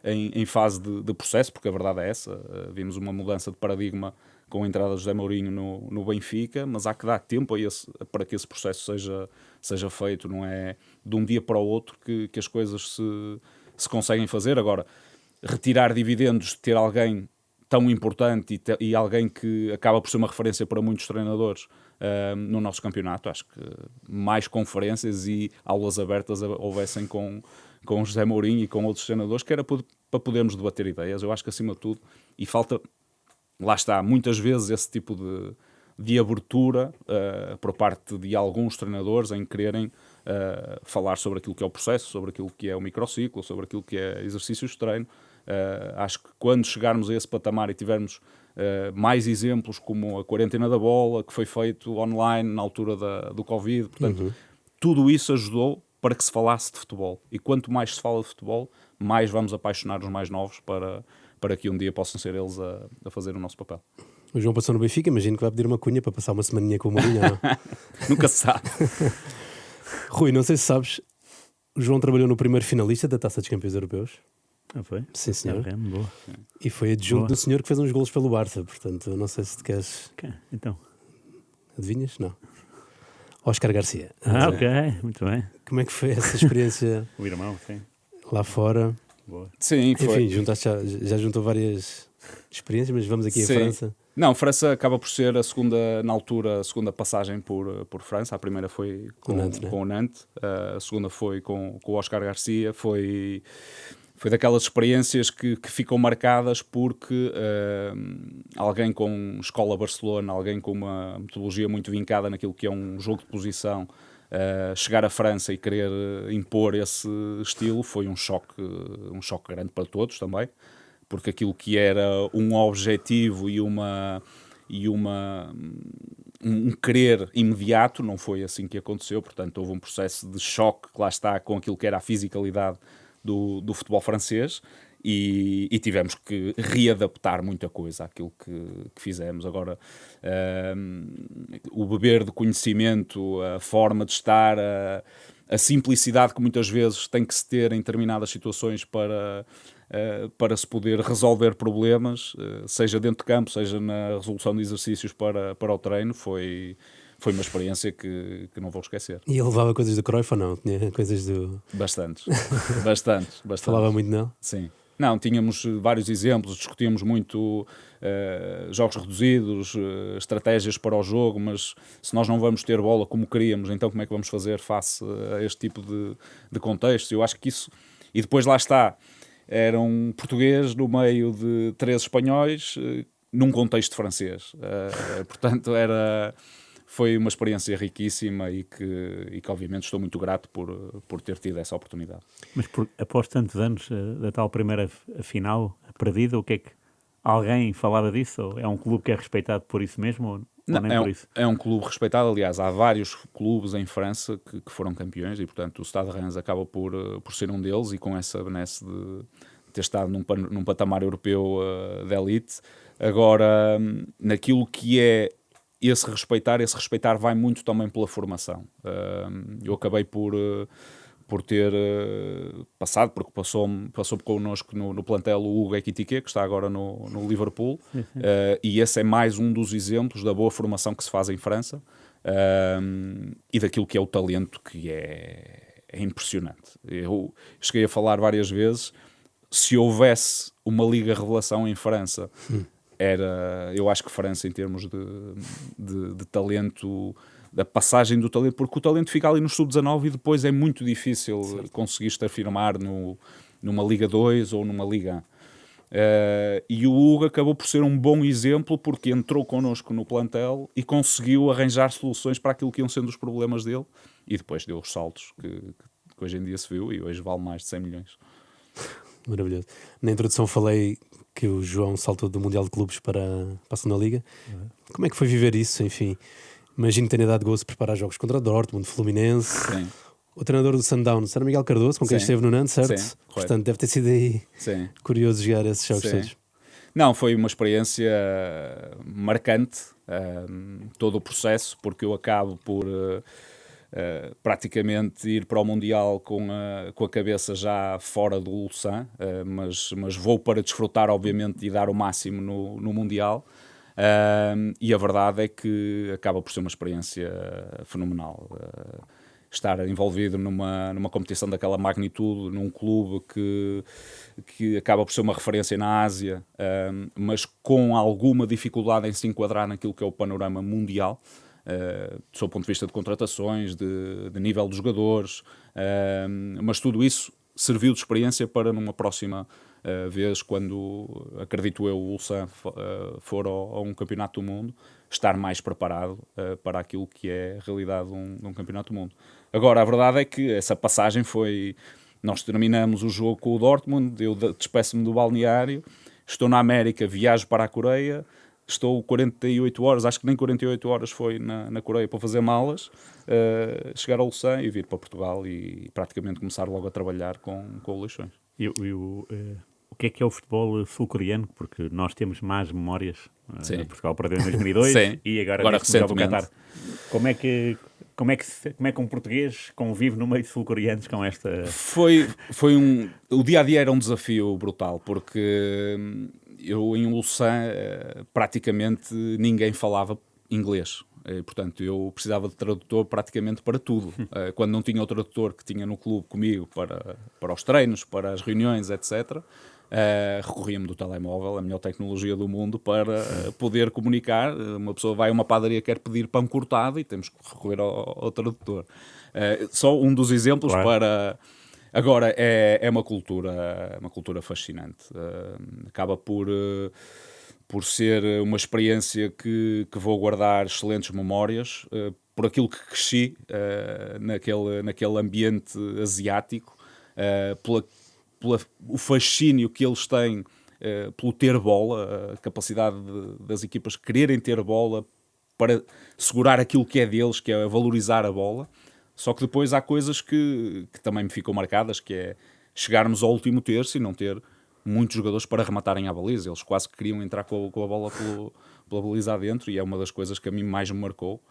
em fase de processo, porque a verdade é essa. Vimos uma mudança de paradigma com a entrada de José Mourinho no Benfica, mas há que dar tempo para que esse processo seja feito. Não é de um dia para o outro que as coisas se conseguem fazer. Agora, retirar dividendos, ter alguém tão importante e alguém que acaba por ser uma referência para muitos treinadores no nosso campeonato, acho que mais conferências e aulas abertas houvessem com José Mourinho e com outros treinadores, que era para podermos debater ideias. Eu acho que acima de tudo, e falta, lá está, muitas vezes esse tipo de abertura por parte de alguns treinadores em quererem falar sobre aquilo que é o processo, sobre aquilo que é o microciclo, sobre aquilo que é exercícios de treino. Acho que quando chegarmos a esse patamar e tivermos mais exemplos como a quarentena da bola, que foi feito online na altura do Covid, portanto, tudo isso ajudou para que se falasse de futebol. E quanto mais se fala de futebol, mais vamos apaixonar os mais novos para que um dia possam ser eles a fazer o nosso papel. O João passou no Benfica, imagino que vai pedir uma cunha para passar uma semaninha com o Mourinho, não? Nunca se sabe. Rui, não sei se sabes, o João trabalhou no primeiro finalista da Taça dos Campeões Europeus. Ah, foi? Sim, senhor. É, boa. E foi adjunto do senhor que fez uns golos pelo Barça, portanto, não sei se te queres... Então. Adivinhas? Não. Oscar Garcia. Ok, muito bem. Como é que foi essa experiência? O irmão, sim. Lá fora. Boa. Sim, foi. Enfim, já juntou várias experiências, mas vamos aqui Sim. à França. Não, França acaba por ser a segunda, na altura, a segunda passagem por França. A primeira foi com o Nantes, a segunda foi com o Oscar Garcia. Foi daquelas experiências que ficam marcadas porque alguém com escola Barcelona, alguém com uma metodologia muito vincada naquilo que é um jogo de posição, chegar à França e querer impor esse estilo foi um choque grande para todos também, porque aquilo que era um objetivo e um querer imediato não foi assim que aconteceu. Portanto, houve um processo de choque que lá está com aquilo que era a fisicalidade do futebol francês e tivemos que readaptar muita coisa àquilo que fizemos. Agora, o beber de conhecimento, a forma de estar, a simplicidade que muitas vezes tem que se ter em determinadas situações para se poder resolver problemas, seja dentro de campo, seja na resolução de exercícios para o treino, foi uma experiência que não vou esquecer. E ele levava coisas do Cruyff ou não? Tinha coisas do... Bastantes. Falava muito nele? Sim. Não, tínhamos vários exemplos, discutíamos muito jogos reduzidos, estratégias para o jogo, mas se nós não vamos ter bola como queríamos, então como é que vamos fazer face a este tipo de contexto? Eu acho que isso... E depois lá está, era um português no meio de 3 espanhóis, num contexto francês. Portanto, foi uma experiência riquíssima e que obviamente estou muito grato por ter tido essa oportunidade. Mas após tantos anos da tal primeira final perdida, o que é que alguém falava disso? Ou é um clube que é respeitado por isso mesmo? Ou Não, nem por isso? É um clube respeitado. Aliás, há vários clubes em França que foram campeões e, portanto, o Stade Reims acaba por ser um deles, e com essa benesse de ter estado num patamar europeu de elite. Agora, naquilo que é esse respeitar vai muito também pela formação. Eu acabei por ter passado, porque passou connosco no plantel o Hugo Ekitike, que está agora no Liverpool, e esse é mais um dos exemplos da boa formação que se faz em França, e daquilo que é o talento, que é impressionante. Eu cheguei a falar várias vezes, se houvesse uma Liga Revelação em França, eu acho que França, em termos de talento, da passagem do talento, porque o talento fica ali no sub-19 e depois é muito difícil conseguir-te afirmar numa Liga 2 ou numa Liga 1. E o Hugo acabou por ser um bom exemplo, porque entrou connosco no plantel e conseguiu arranjar soluções para aquilo que iam sendo os problemas dele, e depois deu os saltos que hoje em dia se viu, e hoje vale mais de 100 milhões. Maravilhoso. Na introdução falei que o João saltou do Mundial de Clubes para a Segunda Liga. Como é que foi viver isso? Enfim, imagino que tenha dado gosto de preparar jogos contra o Dortmund, Fluminense. Sim. O treinador do Sundowns era Miguel Cardoso, com quem esteve no Nantes, certo? Sim, portanto, deve ter sido aí curioso jogar esses jogos todos. Não, foi uma experiência marcante, todo o processo, porque eu acabo por praticamente ir para o Mundial com a cabeça já fora do Ulsan, mas vou para desfrutar, obviamente, e dar o máximo no Mundial. E a verdade é que acaba por ser uma experiência fenomenal. Estar envolvido numa competição daquela magnitude, num clube que acaba por ser uma referência na Ásia, mas com alguma dificuldade em se enquadrar naquilo que é o panorama mundial, do seu ponto de vista de contratações, de nível dos jogadores, mas tudo isso serviu de experiência para numa próxima vez, quando, acredito eu, o Ulsan for a um campeonato do mundo, estar mais preparado para aquilo que é a realidade de um campeonato do mundo. Agora, a verdade é que essa passagem foi... Nós terminamos o jogo com o Dortmund, eu despeço-me do balneário, estou na América, viajo para a Coreia, estou 48 horas, acho que nem 48 horas foi na Coreia para fazer malas, chegar ao Ulsan e vir para Portugal e praticamente começar logo a trabalhar com o Leixões. O que é o futebol sul-coreano? Porque nós temos más memórias. Portugal perdeu em 2002 e agora recentemente. Como é que um português convive no meio de sul-coreanos com esta... O dia-a-dia era um desafio brutal, porque eu em Ulsan praticamente ninguém falava inglês. Portanto, eu precisava de tradutor praticamente para tudo. Quando não tinha o tradutor que tinha no clube comigo para os treinos, para as reuniões, etc., recorria-me do telemóvel, a melhor tecnologia do mundo, para poder comunicar. Uma pessoa vai a uma padaria, quer pedir pão cortado e temos que recorrer ao tradutor. Só um dos exemplos, claro. Para... Agora, é uma cultura fascinante. Acaba por ser uma experiência que vou guardar excelentes memórias, por aquilo que cresci naquele ambiente asiático, o fascínio que eles têm pelo ter bola, a capacidade das equipas quererem ter bola para segurar aquilo que é deles, que é valorizar a bola. Só que depois há coisas que também me ficam marcadas, que é chegarmos ao último terço e não ter muitos jogadores para rematarem à baliza. Eles quase que queriam entrar com a bola pela baliza adentro, e é uma das coisas que a mim mais me marcou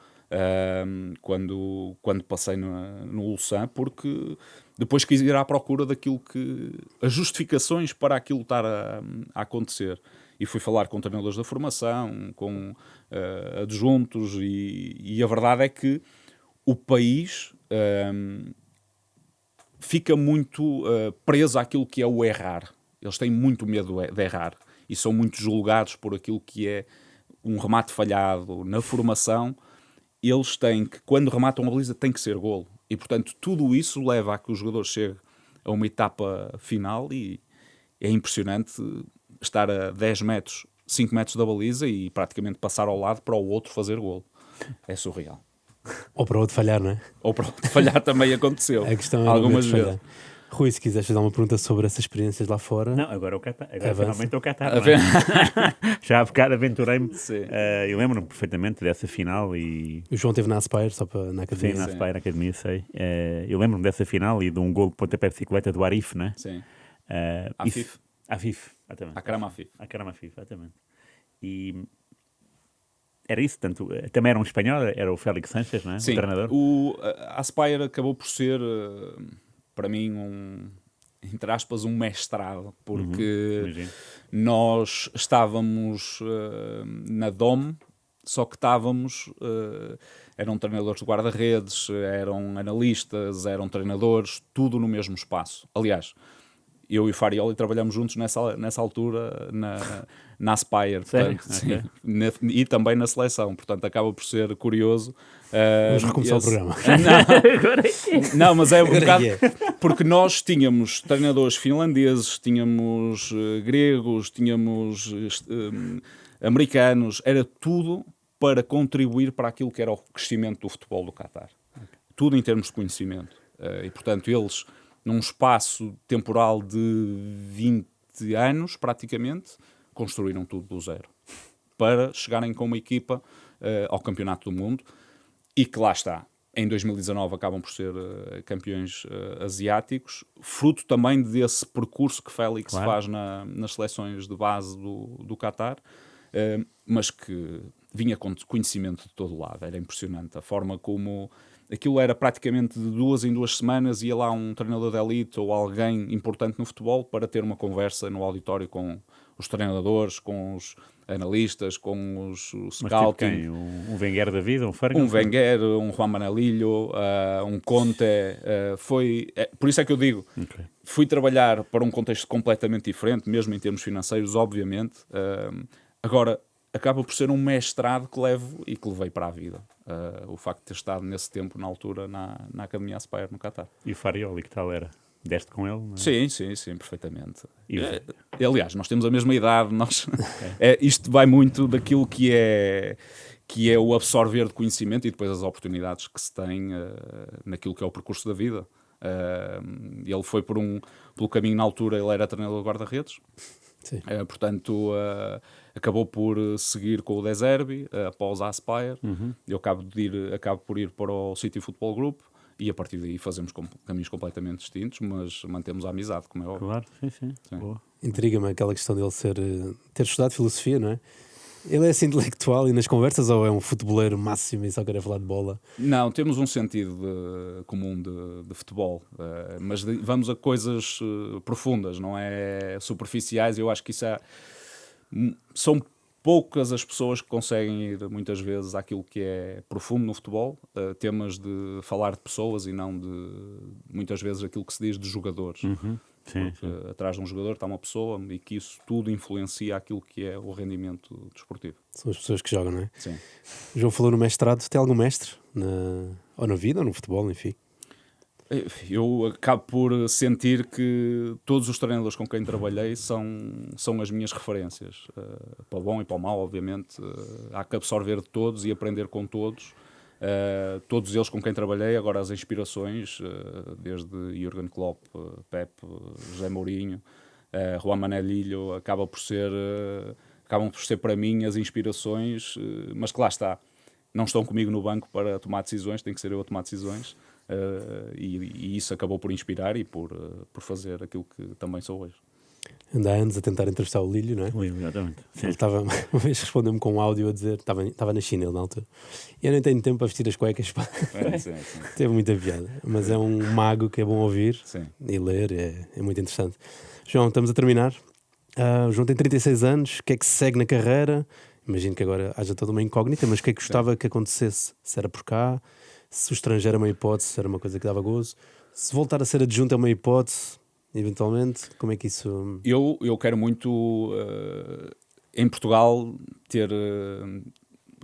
quando passei no Ulsan, porque depois quis ir à procura daquilo as justificações para aquilo estar a acontecer. E fui falar com treinadores da formação, com adjuntos, e a verdade é que o país fica muito preso àquilo que é o errar. Eles têm muito medo de errar e são muito julgados por aquilo que é um remate falhado. Na formação, eles têm que, quando rematam a baliza, tem que ser golo. E, portanto, tudo isso leva a que o jogador chegue a uma etapa final, e é impressionante estar a 10 metros, 5 metros da baliza e praticamente passar ao lado para o outro fazer golo. É surreal. Ou para outro falhar, não é? Ou para falhar também aconteceu. A questão é algumas vezes. falhar. Rui, se quiseres fazer uma pergunta sobre essas experiências lá fora... Não, agora o Qatar. Agora Avança. finalmente o Qatar. Não é? Já há bocado aventurei-me. Eu lembro-me perfeitamente dessa final e... O João esteve na Aspire, só para na academia. Sim, na Aspire Academia, sei. Eu lembro-me dessa final e de um golo de pontapé de bicicleta do Arif, né? Sim. Afif, exatamente. Akram Afif. Akram Afif, exatamente. E era isso, tanto, também era um espanhol, era o Félix Sánchez, não é? Sim. O treinador. A Aspire acabou por ser, para mim, entre aspas, um mestrado, porque nós estávamos na DOM, só que eram treinadores de guarda-redes, eram analistas, eram treinadores, tudo no mesmo espaço. Aliás, eu e o Farioli trabalhamos juntos nessa altura na Aspire, portanto, okay. E também na seleção, portanto acaba por ser curioso. Vamos recomeçar o programa. Não, mas é um bocado porque nós tínhamos treinadores finlandeses, tínhamos gregos, tínhamos americanos, era tudo para contribuir para aquilo que era o crescimento do futebol do Qatar. Tudo em termos de conhecimento. E portanto eles, num espaço temporal de 20 anos, praticamente, construíram tudo do zero para chegarem com uma equipa ao Campeonato do Mundo, e que lá está, em 2019 acabam por ser campeões asiáticos, fruto também desse percurso que Félix faz nas seleções de base do Qatar, mas que vinha com conhecimento de todo lado. Era impressionante a forma como aquilo era praticamente de 2 em 2 semanas, ia lá um treinador de elite ou alguém importante no futebol para ter uma conversa no auditório com os treinadores, com os analistas, com os scouting. Mas tipo quem? Um Wenger da vida? Um Ferguson? Um Wenger, um Juan Manelillo, um Conte. Por isso é que eu digo, fui trabalhar para um contexto completamente diferente, mesmo em termos financeiros, obviamente. Agora, acaba por ser um mestrado que levo e que levei para a vida. O facto de ter estado nesse tempo, na altura, na Academia Aspire, no Qatar. E o Farioli, que tal era? Deste com ele? Não Sim, é? perfeitamente. Aliás, nós temos a mesma idade. Isto vai muito daquilo que é o absorver de conhecimento e depois as oportunidades que se tem naquilo que é o percurso da vida. Ele foi pelo caminho, na altura, ele era treinador de guarda-redes. Portanto, acabou por seguir com o De Zerbi após a Aspire. Eu acabo por ir para o City Football Group e a partir daí fazemos caminhos completamente distintos, mas mantemos a amizade, como é óbvio. Claro, sim. Boa. Intriga-me aquela questão dele ter estudado filosofia, não é? Ele é assim intelectual e nas conversas, ou é um futeboleiro máximo e só quer falar de bola? Não, temos um sentido comum de futebol, mas vamos a coisas profundas, não é superficiais. Eu acho que isso são poucas as pessoas que conseguem ir muitas vezes àquilo que é profundo no futebol, temas de falar de pessoas e não de, muitas vezes, aquilo que se diz de jogadores. Sim. Atrás de um jogador está uma pessoa e que isso tudo influencia aquilo que é o rendimento desportivo. São as pessoas que jogam, não é? Sim. O João falou no mestrado. Tem algum mestre? Ou na vida, ou no futebol, enfim? Eu acabo por sentir que todos os treinadores com quem trabalhei são as minhas referências. Para o bom e para o mau, obviamente. Há que absorver de todos e aprender com todos. Todos eles com quem trabalhei, agora as inspirações, desde Jürgen Klopp, Pep, José Mourinho, Juan Manelillo, acabam por ser para mim as inspirações, mas que lá está, não estão comigo no banco para tomar decisões, tem que ser eu a tomar decisões, e isso acabou por inspirar e por fazer aquilo que também sou hoje. Anda há anos a tentar entrevistar o Lílio, não é? Exatamente. Ele estava, uma vez respondeu-me com um áudio a dizer, estava na China ele na altura, eu nem tenho tempo para vestir as cuecas, pá. Sim. Teve muita piada, mas é um mago que é bom ouvir Sim. e ler, é muito interessante. João, estamos a terminar. O João tem 36 anos, o que é que se segue na carreira? Imagino que agora haja toda uma incógnita, mas o que é que gostava que acontecesse? Se era por cá, se o estrangeiro é uma hipótese, se era uma coisa que dava gozo, se voltar a ser adjunto é uma hipótese, eventualmente, como é que isso... Eu quero muito, em Portugal,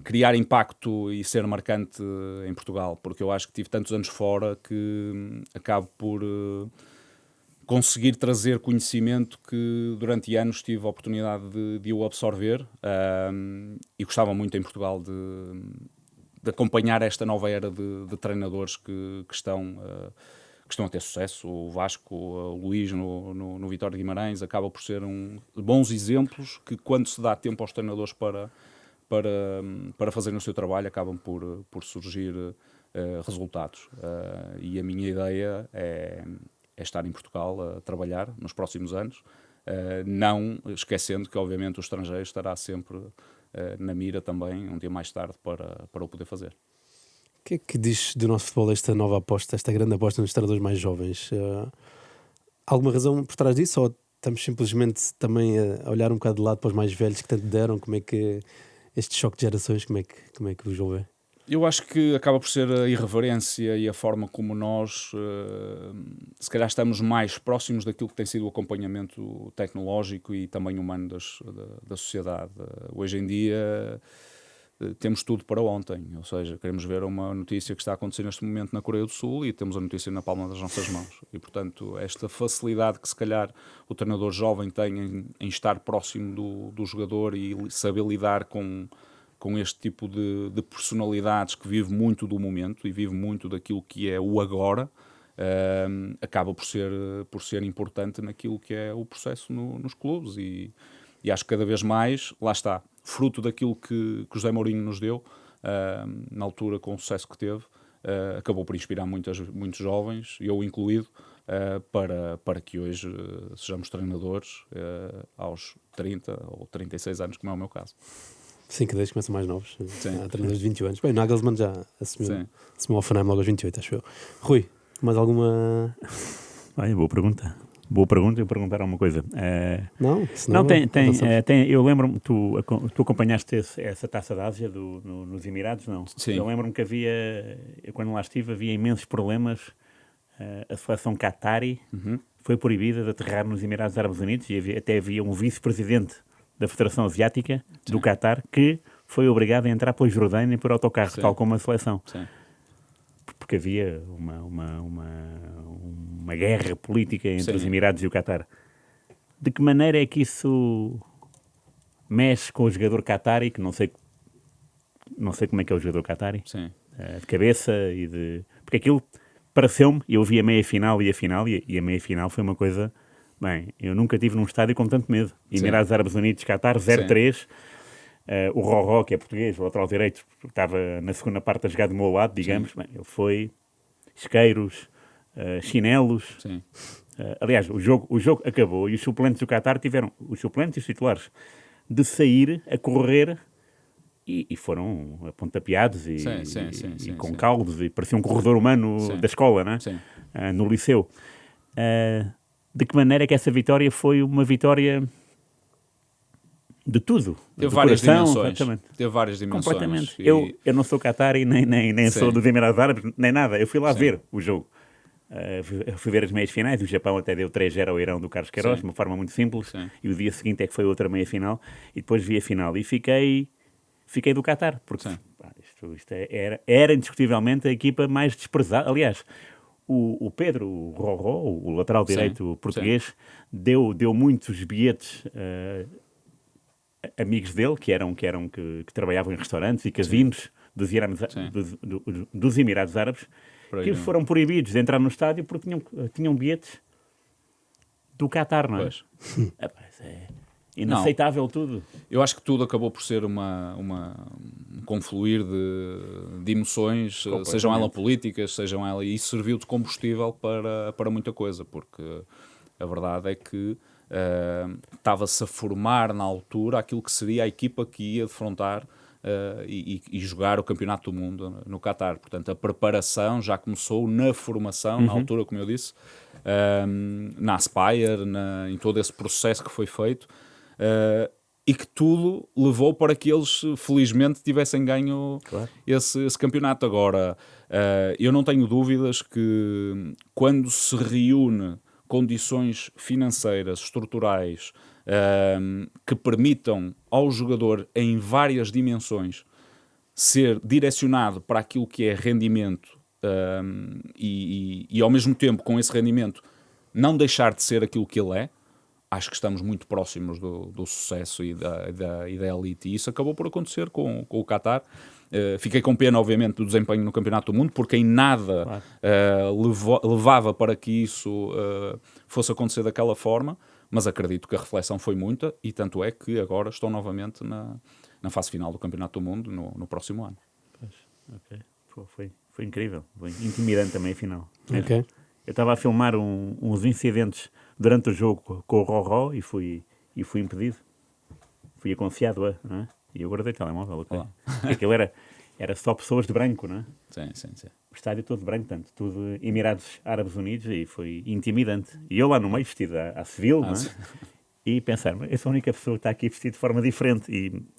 criar impacto e ser marcante em Portugal, porque eu acho que tive tantos anos fora que acabo por conseguir trazer conhecimento que durante anos tive a oportunidade de o absorver, e gostava muito em Portugal de acompanhar esta nova era de treinadores que estão a ter sucesso. O Vasco, o Luís no Vitória de Guimarães acaba por ser bons exemplos que, quando se dá tempo aos treinadores para fazerem o seu trabalho, acabam por surgir resultados. E a minha ideia é estar em Portugal a trabalhar nos próximos anos, não esquecendo que, obviamente, o estrangeiro estará sempre na mira também, um dia mais tarde, para o poder fazer. O que é que diz do nosso futebol esta nova aposta, esta grande aposta nos treinadores mais jovens? Alguma razão por trás disso, ou estamos simplesmente também a olhar um bocado de lado para os mais velhos que tanto deram? Como é que este choque de gerações, como é que o João vê? Eu acho que acaba por ser a irreverência e a forma como nós, se calhar, estamos mais próximos daquilo que tem sido o acompanhamento tecnológico e também humano da sociedade. Hoje em dia temos tudo para ontem, ou seja, queremos ver uma notícia que está a acontecer neste momento na Coreia do Sul e temos a notícia na palma das nossas mãos. E, portanto, esta facilidade que, se calhar, o treinador jovem tem em estar próximo do jogador e saber lidar com este tipo de personalidades que vive muito do momento e vive muito daquilo que é o agora, acaba por ser importante naquilo que é o processo nos clubes, e acho que cada vez mais, lá está, fruto daquilo que José Mourinho nos deu, na altura, com o sucesso que teve, acabou por inspirar muitos jovens, eu incluído, para que hoje sejamos treinadores aos 30 ou 36 anos, como é o meu caso. 5 10 começam mais novos. Sim. Há treinadores de 21 anos. Bem, o Nagelsmann já assumiu o Hoffenheim logo aos 28, acho eu. Rui, mais alguma... Boa pergunta. Boa pergunta. Eu perguntar alguma coisa. Não, tem. Eu lembro-me, tu acompanhaste essa Taça da Ásia nos Emirados, não? Sim. Eu lembro-me que eu, quando lá estive, havia imensos problemas. A seleção Qatari foi proibida de aterrar nos Emirados Árabes Unidos e até havia um vice-presidente da Federação Asiática do Qatar que foi obrigado a entrar pela Jordânia por autocarro, tal como a seleção. Sim. Porque havia uma guerra política entre os Emirados e o Qatar. De que maneira é que isso mexe com o jogador Qatari, que não sei como é que é o jogador Qatari, de cabeça e de... Porque aquilo pareceu-me, eu vi a meia-final e a meia-final foi uma coisa... Bem, eu nunca estive num estádio com tanto medo. Emirados Árabes Unidos, Qatar, 0-3. O Roró, que é português, o lateral direito, estava na segunda parte a jogar do meu lado, digamos. Bem, ele foi isqueiros, chinelos. Aliás, o jogo acabou e os suplentes do Qatar tiveram, os suplentes e os titulares, de sair a correr e foram apontapeados e com caldos, e parecia um corredor humano da escola, né? No liceu. De que maneira é que essa vitória foi uma vitória de tudo? Teve várias dimensões. Completamente. Eu não sou Qatari, nem sou dos Emirados Árabes, nem nada. Eu fui lá ver o jogo. Fui ver as meias finais. O Japão até deu 3-0 ao Irão do Carlos Queiroz, de uma forma muito simples. E o dia seguinte é que foi outra meia final. E depois vi a final. E fiquei do Qatar. Porque isto era indiscutivelmente a equipa mais desprezada. Aliás, o Pedro Roró, o lateral direito português, deu muitos bilhetes amigos dele, que trabalhavam em restaurantes e casinos dos Emirados Árabes, que foram proibidos de entrar no estádio porque tinham bilhetes do Qatar, não é? É inaceitável tudo. Eu acho que tudo acabou por ser um confluir de emoções, sejam elas políticas, sejam elas... E isso serviu de combustível para muita coisa, porque a verdade é que estava-se a formar na altura aquilo que seria a equipa que ia defrontar e jogar o Campeonato do Mundo no Qatar. Portanto, a preparação já começou na formação, na altura, como eu disse, na Aspire, em todo esse processo que foi feito, e que tudo levou para que eles, felizmente, tivessem ganho esse campeonato. Agora, eu não tenho dúvidas que quando se reúne condições financeiras, estruturais, que permitam ao jogador, em várias dimensões, ser direcionado para aquilo que é rendimento e ao mesmo tempo, com esse rendimento, não deixar de ser aquilo que ele é, acho que estamos muito próximos do sucesso e da elite. E isso acabou por acontecer com o Qatar. Fiquei com pena, obviamente, do desempenho no Campeonato do Mundo, porque em nada levava para que isso fosse acontecer daquela forma, mas acredito que a reflexão foi muita, e tanto é que agora estão novamente na fase final do Campeonato do Mundo no próximo ano. Foi incrível, foi intimidante também a final. Ok. Eu estava a filmar uns incidentes durante o jogo com o Roró e fui impedido. Fui aconselhado não é? E eu guardei o telemóvel. Okay? Porque aquilo era só pessoas de branco, não é? Sim. O estádio todo de branco, tanto tudo Emirados Árabes Unidos, e foi intimidante. E eu lá no meio vestido à civil, não é? E pensar, eu sou a única pessoa que está aqui vestida de forma diferente,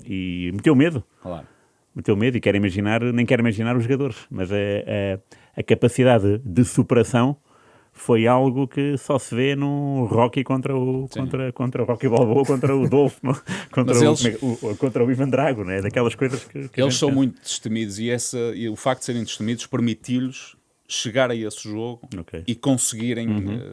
e meteu medo. Claro. Meteu medo, e nem quero imaginar os jogadores, mas a capacidade de superação foi algo que só se vê no Rocky contra o Rocky Balboa, contra o Dolph, contra o Ivan Drago, né? Daquelas coisas que eles são muito destemidos, e o facto de serem destemidos permitiu-lhes chegar a esse jogo e conseguirem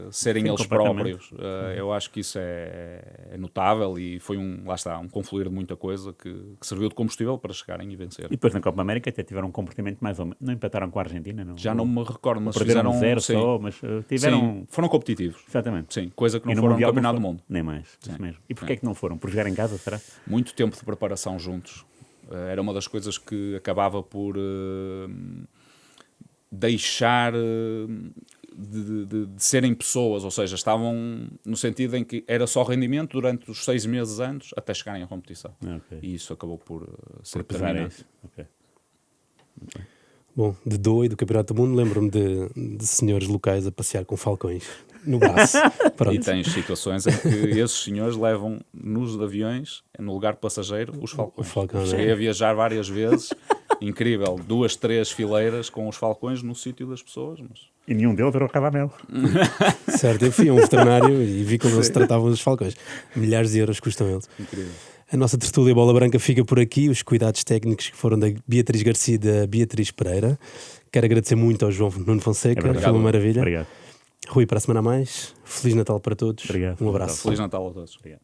serem eles próprios. Eu acho que isso é notável, e foi um confluir de muita coisa que serviu de combustível para chegarem e vencer. E depois na Copa América até tiveram um comportamento mais ou menos. Não empataram com a Argentina, não? Já não me recordo, mas perderam fizeram 0 só, mas tiveram... Sim, foram competitivos. Exatamente. Sim, coisa que não foram no Campeonato do Mundo. Nem mais, isso mesmo. E porquê é que não foram? Por jogar em casa, será? Muito tempo de preparação juntos. Era uma das coisas que acabava por... deixar de serem pessoas, ou seja, estavam no sentido em que era só rendimento durante os 6 meses antes até chegarem à competição. E isso acabou por ser determinante. Bom, de Doha e do Campeonato do Mundo, lembro-me de senhores locais a passear com falcões no braço. E tens situações em que esses senhores levam nos aviões, no lugar passageiro, os falcões. Cheguei a viajar várias vezes. Incrível, 2, 3 fileiras com os falcões no sítio das pessoas. E nenhum deles era o Radamel. Certo, eu fui a um veterinário e vi como eles tratavam os falcões. Milhares de euros custam eles. Incrível. A nossa tertúlia Bola Branca fica por aqui. Os cuidados técnicos que foram da Beatriz Garcia e da Beatriz Pereira. Quero agradecer muito ao João Nuno Fonseca. Foi uma maravilha. Obrigado. Rui, para a semana a mais. Feliz Natal para todos. Obrigado. Um abraço. Feliz Natal a todos. Obrigado.